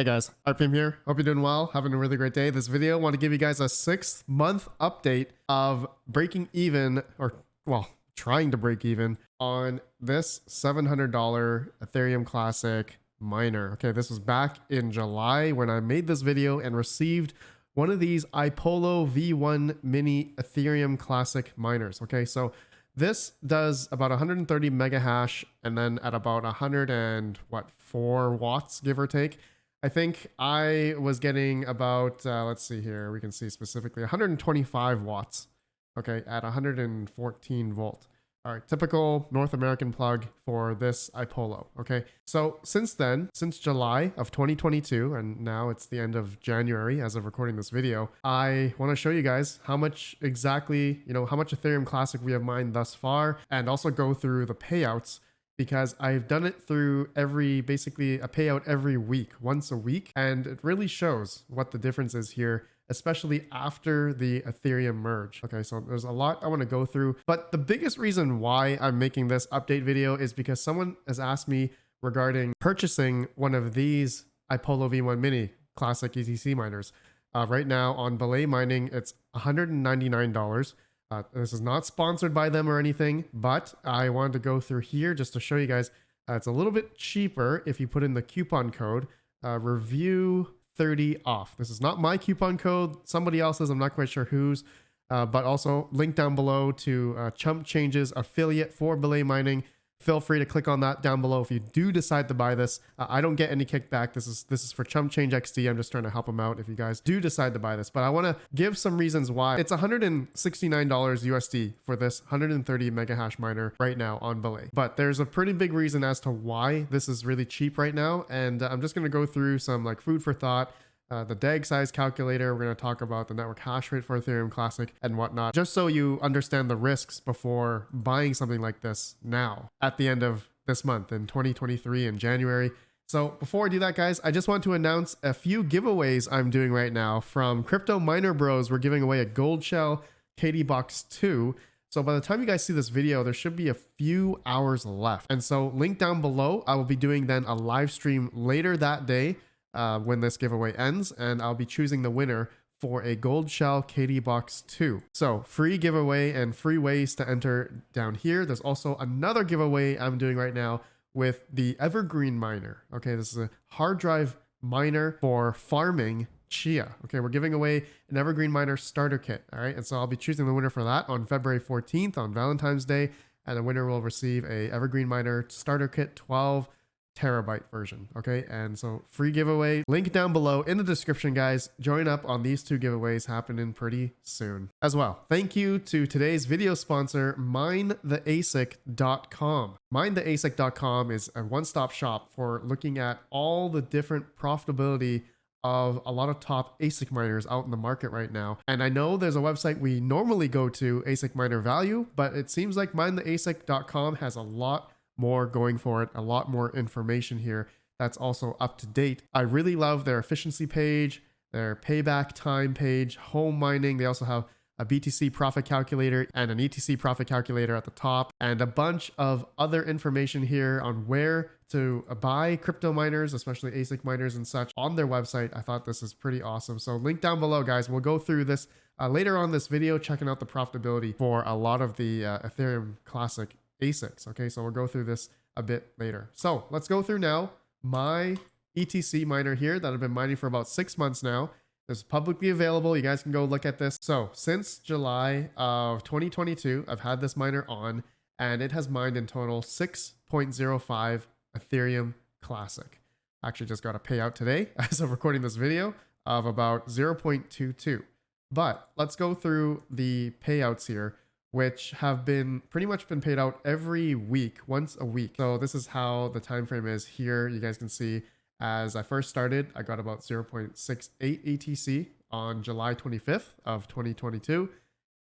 Hey guys, RPM here. Hope you're doing well, having a really great day. This video, I want to give you guys a 6-month update of breaking even, or well, trying to break even on this $700 Ethereum Classic miner. Okay, this was back in July when I made this video and received one of these iPolo V1 mini Ethereum Classic miners. Okay, so this does about 130 mega hash and then at about 4 watts, give or take. I think I was getting about, let's see here, we can see specifically 125 watts, okay, at 114 volt. All right, typical North American plug for this iPolo, okay? So since then, since July of 2022, and now it's the end of January as of recording this video, I want to show you guys how much exactly, how much Ethereum Classic we have mined thus far, and also go through the payouts, because I've done it through basically a payout every week, once a week. And it really shows what the difference is here, especially after the Ethereum merge. Okay, so there's a lot I want to go through, but the biggest reason why I'm making this update video is because someone has asked me regarding purchasing one of these iPolo V1 mini classic ETC miners. Right now on Belay Mining, it's $199. This is not sponsored by them or anything, but I wanted to go through here just to show you guys it's a little bit cheaper if you put in the coupon code review 30 off. This is not my coupon code, somebody else's, I'm not quite sure whose, but also link down below to Chump Change's affiliate for Belay Mining. Feel free to click on that down below if you do decide to buy this. I don't get any kickback. This is for Chump Change XD. I'm just trying to help them out if you guys do decide to buy this. But I want to give some reasons why. It's $169 USD for this 130 mega hash miner right now on Belay. But there's a pretty big reason as to why this is really cheap right now. And I'm just going to go through some like food for thought. The DAG size calculator, we're going to talk about the network hash rate for Ethereum Classic and whatnot, just so you understand the risks before buying something like this now at the end of this month in 2023 in January. So before I do that, guys, I just want to announce a few giveaways I'm doing right now from Crypto Miner Bros. We're giving away a Gold Shell KD Box 2. So by the time you guys see this video, there should be a few hours left. And so link down below, I will be doing then a live stream later that day when this giveaway ends, and I'll be choosing the winner for a Gold Shell KD Box 2. So free giveaway and free ways to enter down here. There's also another giveaway I'm doing right now with the Evergreen Miner. Okay, this is a hard drive miner for farming Chia. Okay, we're giving away an Evergreen Miner starter kit. All right, and so I'll be choosing the winner for that on February 14th on Valentine's Day, and the winner will receive a Evergreen Miner starter kit 12 terabyte version. Okay, and so free giveaway, link down below in the description, guys. Join up on these two giveaways happening pretty soon as well. Thank you to today's video sponsor, MineTheASIC.com. MineTheASIC.com is a one-stop shop for looking at all the different profitability of a lot of top ASIC miners out in the market right now. And I know there's a website we normally go to, ASIC Miner Value, but it seems like MineTheASIC.com has a lot more going for it, a lot more information here that's also up to date. I really love their efficiency page, their payback time page, home mining. They also have a BTC profit calculator and an ETC profit calculator at the top, and a bunch of other information here on where to buy crypto miners, especially ASIC miners and such, on their website. I thought this is pretty awesome. So link down below, guys. We'll go through this later on this video, checking out the profitability for a lot of the Ethereum Classic ASICs. Okay, so we'll go through this a bit later. So let's go through now my ETC miner here that I've been mining for about 6 months now. It's publicly available. You guys can go look at this. So since July of 2022, I've had this miner on, and it has mined in total 6.05 Ethereum Classic. I actually just got a payout today as of recording this video of about 0.22. But let's go through the payouts here, which have been pretty much been paid out every week, once a week. So this is how the time frame is here. You guys can see as I first started, I got about 0.68 ETC on July 25th of 2022.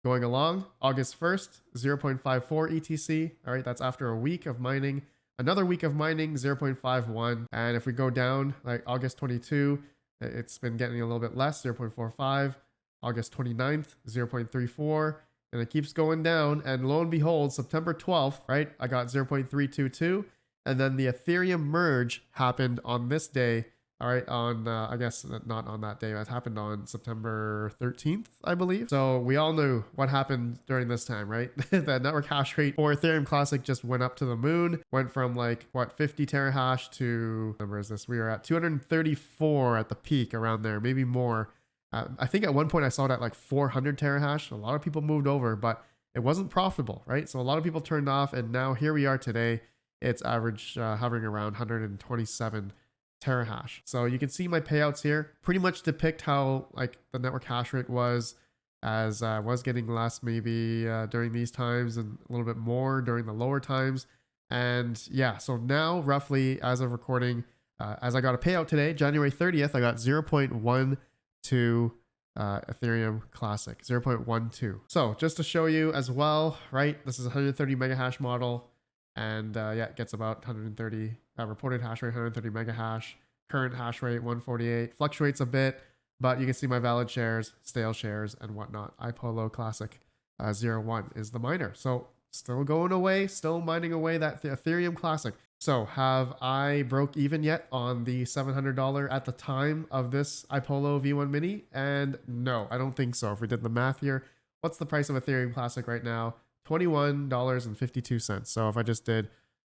Going along, August 1st, 0.54 ETC. All right, that's after a week of mining. Another week of mining, 0.51. And if we go down, like August 22, it's been getting a little bit less, 0.45. August 29th, 0.34. And it keeps going down, and lo and behold, September 12th, right, I got 0.322, and then the Ethereum merge happened on this day, All right, on I guess not on that day. It happened on September 13th, I believe. So we all knew what happened during this time, right? The network hash rate for Ethereum Classic just went up to the moon. Went from like what 50 terahash to, number is this? We were at 234 at the peak, around there, maybe more. I think at one point I saw it at like 400 terahash. A lot of people moved over, but it wasn't profitable, right? So a lot of people turned off, and now here we are today. It's average hovering around 127 terahash. So you can see my payouts here pretty much depict how like the network hash rate was, as I was getting less maybe during these times, and a little bit more during the lower times. And yeah, so now roughly as of recording, as I got a payout today, January 30th, I got 0.12 Ethereum Classic, 0.12. So just to show you as well, right, this is a 130 mega hash model. And yeah, it gets about 130 reported hash rate, 130 mega hash. Current hash rate 148, fluctuates a bit, but you can see my valid shares, stale shares, and whatnot. iPolo Classic 01 is the miner. So still going away, still mining away that Ethereum Classic. So have I broke even yet on the $700 at the time of this iPolo V1 Mini? And no, I don't think so. If we did the math here, what's the price of Ethereum Classic right now? $21.52. So if I just did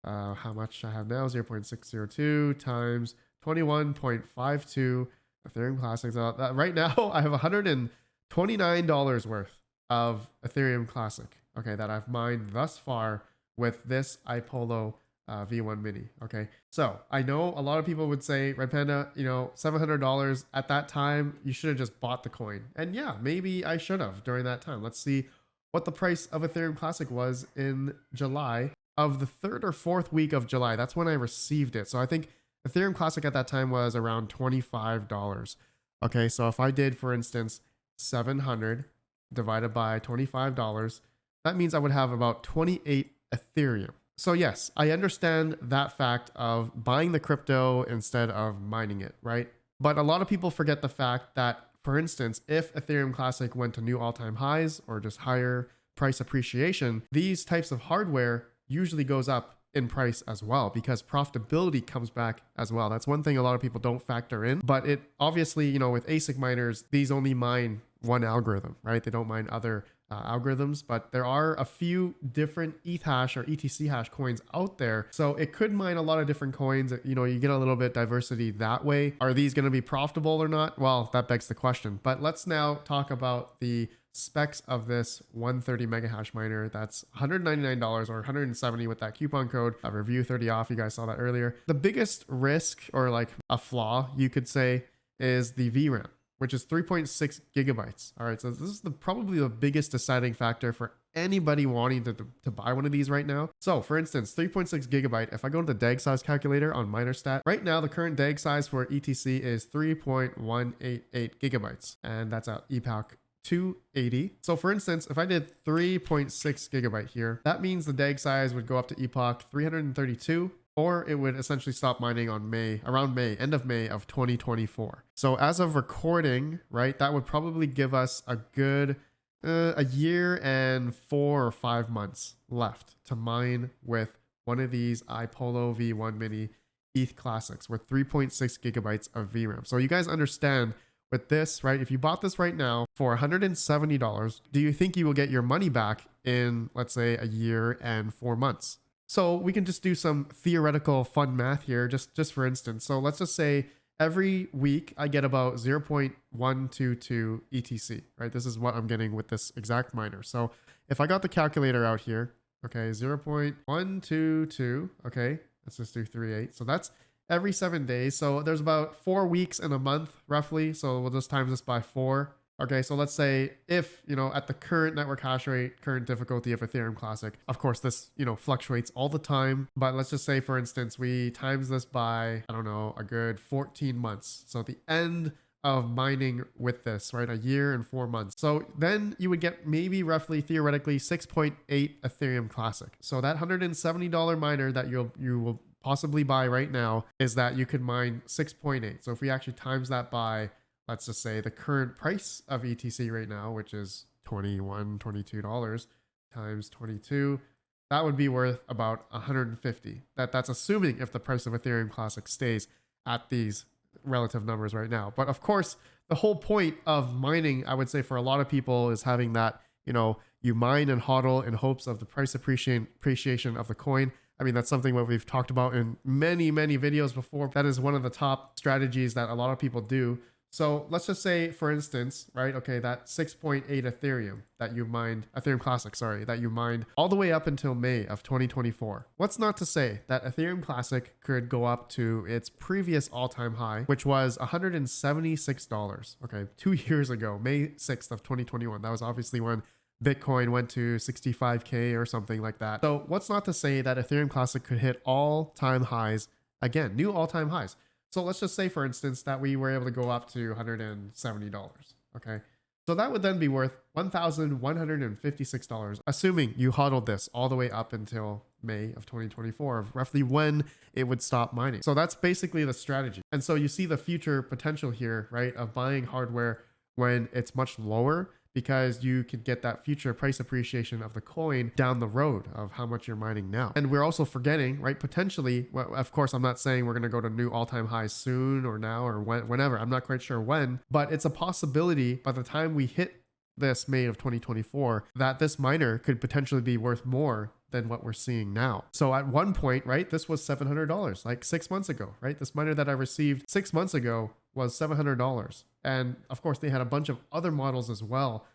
how much I have now, 0.602 times 21.52 Ethereum Classics. Right now I have $129 worth of Ethereum Classic, okay, that I've mined thus far with this iPolo V1 Mini. Okay, so I know a lot of people would say, Red Panda, you know, $700 at that time, you should have just bought the coin. And yeah, maybe I should have during that time. Let's see what the price of Ethereum Classic was in July, of the 3rd or 4th week of July. That's when I received it. So I think Ethereum Classic at that time was around $25. Okay, so if I did, for instance, 700 divided by $25, that means I would have about 28 Ethereum. So yes, I understand that fact of buying the crypto instead of mining it, right? But a lot of people forget the fact that, for instance, if Ethereum Classic went to new all-time highs or just higher price appreciation, these types of hardware usually goes up in price as well, because profitability comes back as well. That's one thing a lot of people don't factor in, but it obviously, you know, with ASIC miners, these only mine one algorithm, right? They don't mine other algorithms, but there are a few different ETH hash or ETC hash coins out there. So it could mine a lot of different coins. You know, you get a little bit diversity that way. Are these going to be profitable or not? Well, that begs the question. But let's now talk about the specs of this 130 mega hash miner. That's $199 or 170 with that coupon code review 30 off. You guys saw that earlier. The biggest risk, or like a flaw you could say, is the VRAM, which is 3.6 gigabytes. All right, so this is probably the biggest deciding factor for anybody wanting to buy one of these right now. So for instance, 3.6 gigabyte, if I go to the DAG size calculator on MinerStat, right now the current DAG size for ETC is 3.188 gigabytes, and that's at epoch 280. So for instance, if I did 3.6 gigabyte here, that means the DAG size would go up to epoch 332, or it would essentially stop mining on end of May of 2024. So as of recording, right, that would probably give us a good a year and 4 or 5 months left to mine with one of these iPolo V1 Mini ETH Classics with 3.6 gigabytes of VRAM. So you guys understand with this, right? If you bought this right now for $170, do you think you will get your money back in, let's say, a year and 4 months? So we can just do some theoretical fun math here, just for instance. So let's just say every week I get about 0.122 ETC, right? This is what I'm getting with this exact miner. So if I got the calculator out here, okay, 0.122, okay, let's just do 38. So that's every 7 days. So there's about 4 weeks in a month roughly. So we'll just times this by 4. Okay, so let's say if, you know, at the current network hash rate, current difficulty of Ethereum Classic, of course, this, you know, fluctuates all the time. But let's just say, for instance, we times this by, I don't know, a good 14 months. So at the end of mining with this, right, a year and 4 months. So then you would get maybe roughly theoretically 6.8 Ethereum Classic. So that $170 miner that you will possibly buy right now is that you could mine 6.8. So if we actually times that by, let's just say, the current price of ETC right now, which is $22 times 22, that would be worth about 150. That's assuming if the price of Ethereum Classic stays at these relative numbers right now. But of course, the whole point of mining, I would say for a lot of people, is having that, you mine and hodl in hopes of the price appreciation of the coin. I mean, that's something that we've talked about in many, many videos before. That is one of the top strategies that a lot of people do. So let's just say, for instance, right? Okay, that 6.8 Ethereum that you mined, Ethereum Classic, sorry, that you mined all the way up until May of 2024. What's not to say that Ethereum Classic could go up to its previous all-time high, which was $176. Okay, 2 years ago, May 6th of 2021. That was obviously when Bitcoin went to 65K or something like that. So what's not to say that Ethereum Classic could hit all-time highs again, new all-time highs. So let's just say, for instance, that we were able to go up to $170. Okay. So that would then be worth $1,156, assuming you hodled this all the way up until May of 2024, of roughly when it would stop mining. So that's basically the strategy. And so you see the future potential here, right, of buying hardware when it's much lower, because you could get that future price appreciation of the coin down the road of how much you're mining now. And we're also forgetting, right, potentially, well, of course, I'm not saying we're going to go to new all-time highs soon or now or whenever. I'm not quite sure when, but it's a possibility by the time we hit this May of 2024 that this miner could potentially be worth more than what we're seeing now. So at one point, right, this was $700 like 6 months ago, right? This miner that I received 6 months ago was $700. And of course, they had a bunch of other models as well.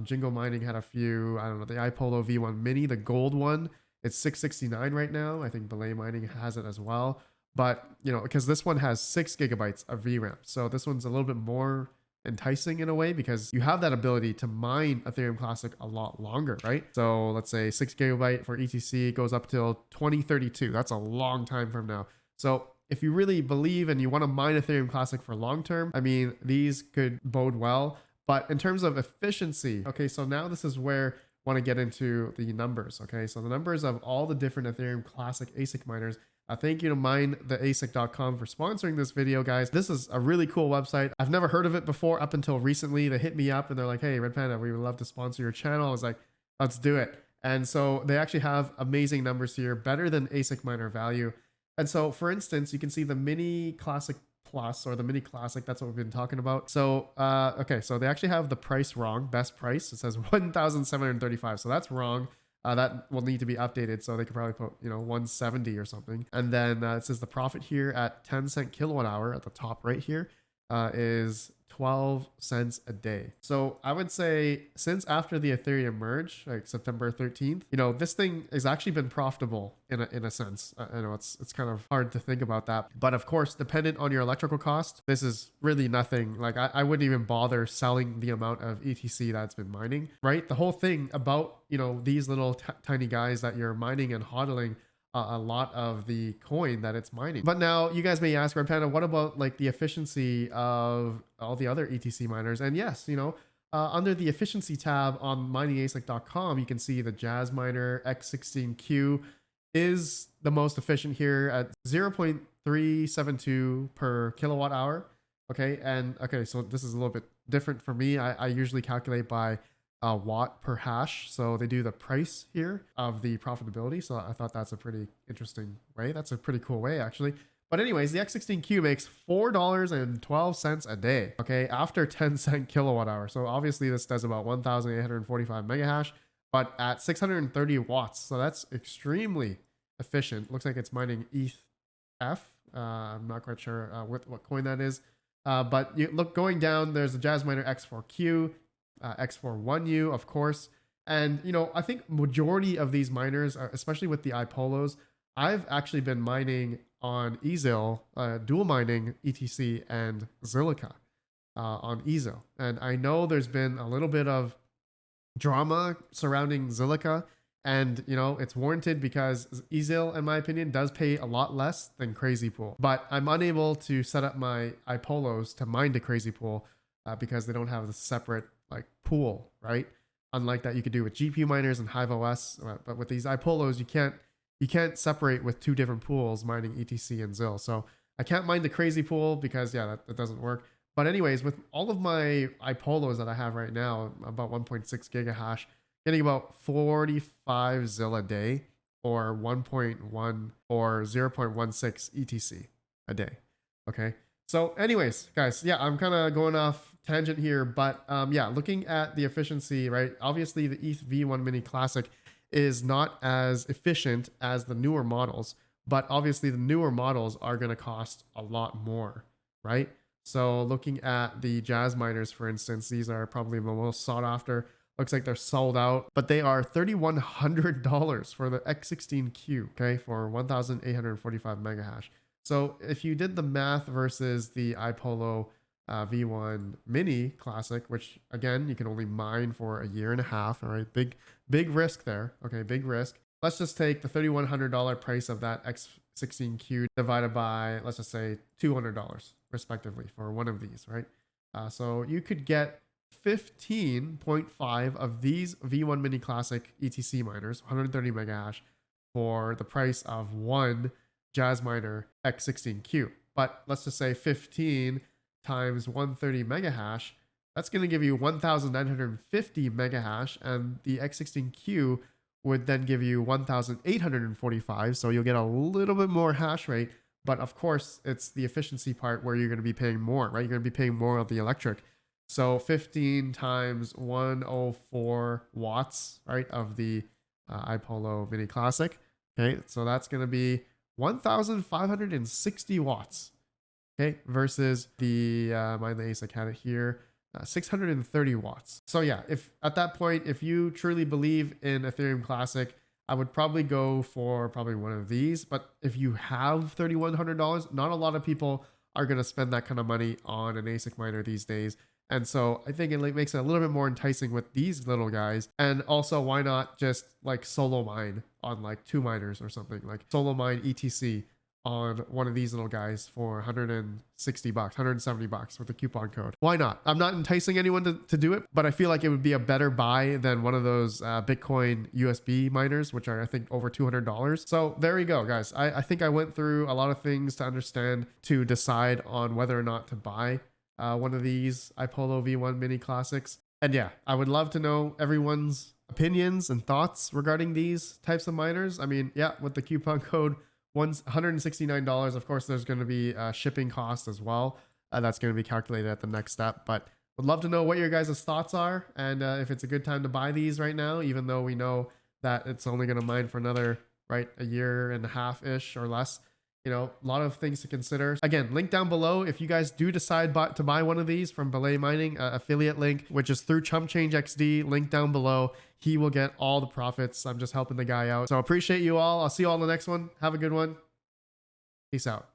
Jingo Mining had a few, I don't know, the iPolo V1 Mini, the gold one, it's $669 right now. I think Belay Mining has it as well. But, because this one has 6 gigabytes of VRAM. So this one's a little bit more enticing in a way, because you have that ability to mine Ethereum Classic a lot longer, right? So let's say 6 gigabyte for ETC goes up till 2032. That's a long time from now. So if you really believe and you want to mine Ethereum Classic for long term, I mean, these could bode well. But in terms of efficiency, okay, so now this is where I want to get into the numbers, okay? So the numbers of all the different Ethereum Classic ASIC miners. Thank you to MineTheASIC.com for sponsoring this video, guys. This is a really cool website. I've never heard of it before up until recently. They hit me up and they're like, hey, Red Panda, we would love to sponsor your channel. I was like, let's do it. And so they actually have amazing numbers here, better than ASIC miner value. And so, for instance, you can see the Mini Classic Plus or the Mini Classic. That's what we've been talking about. So, okay, so they actually have the price wrong. Best price. It says 1,735. So that's wrong. That will need to be updated. So they could probably put, 170 or something. And then it says the profit here at 10 cent kilowatt hour at the top right here is 12 cents a day. So I would say since after the Ethereum merge, like September 13th, this thing has actually been profitable in a sense. I know it's kind of hard to think about that, but of course, dependent on your electrical cost, this is really nothing. Like I wouldn't even bother selling the amount of ETC that's been mining, right? The whole thing about, these little tiny guys that you're mining and hodling a lot of the coin that it's mining. But now you guys may ask, Red Panda, what about like the efficiency of all the other ETC miners? And yes, under the efficiency tab on miningasic.com, you can see the Jazz Miner X16Q is the most efficient here at 0.372 per kilowatt hour. Okay. And okay, so this is a little bit different for me. I usually calculate by watt per hash. So they do the price here of the profitability. So I thought that's a pretty interesting way. That's a pretty cool way, actually. But anyways, the X16Q makes $4.12 a day, okay, after 10 cent kilowatt hour. So obviously this does about 1,845 mega hash, but at 630 watts. So that's extremely efficient. Looks like it's mining ETH F. I'm not quite sure what coin that is. But you look going down, there's the Jazz Miner X4Q, X41U, of course. And, I think majority of these miners, especially with the iPolos, I've actually been mining on Ezil, dual mining ETC and Zilliqa on Ezil. And I know there's been a little bit of drama surrounding Zilliqa, and it's warranted because Ezil, in my opinion, does pay a lot less than Crazy Pool. But I'm unable to set up my iPolos to mine to Crazy Pool because they don't have the separate pool, right? Unlike that you could do with GPU miners and Hive OS, but with these iPolos, you can't separate with two different pools mining ETC and ZIL. So I can't mine the Crazy Pool because that doesn't work. But anyways, with all of my iPolos that I have right now, about 1.6 gigahash, getting about 45 ZIL a day or 1.1 or 0.16 ETC a day. Okay. So anyways, guys, yeah, I'm kind of going off tangent here, but yeah, looking at the efficiency, right? Obviously the ETH V1 Mini Classic is not as efficient as the newer models, but obviously the newer models are going to cost a lot more, right? So looking at the Jazz miners, for instance, these are probably the most sought after. Looks like they're sold out, but they are $3,100 for the X16Q, okay, for 1,845 mega hash. So if you did the math versus the iPolo V1 Mini Classic, which again, you can only mine for a year and a half, all right, big risk there, okay, big risk. Let's just take the $3,100 price of that X16Q divided by, let's just say $200 respectively for one of these, right? So you could get 15.5 of these V1 Mini Classic ETC miners, 130 mega hash, for the price of one Jazz miner X16Q. But let's just say 15 times 130 mega hash, that's going to give you 1,950 mega hash, and the X16Q would then give you 1,845. So you'll get a little bit more hash rate. But of course, it's the efficiency part where you're going to be paying more, right? You're going to be paying more of the electric. So 15 times 104 watts, right, of the iPolo Mini Classic. Okay, so that's going to be 1,560 watts. Okay, versus the mine the ASIC had it here, 630 watts. So yeah, if at that point, if you truly believe in Ethereum Classic, I would probably go for probably one of these. But if you have $3,100, not a lot of people are going to spend that kind of money on an ASIC miner these days. And so I think it makes it a little bit more enticing with these little guys. And also, why not just like solo mine on like 2 miners or something, like solo mine ETC on one of these little guys for 160 bucks, 170 bucks with a coupon code. Why not? I'm not enticing anyone to do it, but I feel like it would be a better buy than one of those Bitcoin USB miners, which are, I think, over $200. So there you go, guys. I think I went through a lot of things to understand, to decide on whether or not to buy one of these iPolo V1 Mini Classics. And yeah, I would love to know everyone's opinions and thoughts regarding these types of miners. I mean, yeah, with the coupon code $169, of course, there's going to be shipping cost as well. That's going to be calculated at the next step. But would love to know what your guys' thoughts are, and if it's a good time to buy these right now, even though we know that it's only going to mine for another, right, a year and a half-ish or less. You know, a lot of things to consider. Again, link down below if you guys do decide to buy one of these from Belay Mining, affiliate link, which is through Chump Change XD. Link down below. He will get all the profits. I'm just helping the guy out. So I appreciate you all. I'll see you all in the next one. Have a good one. Peace out.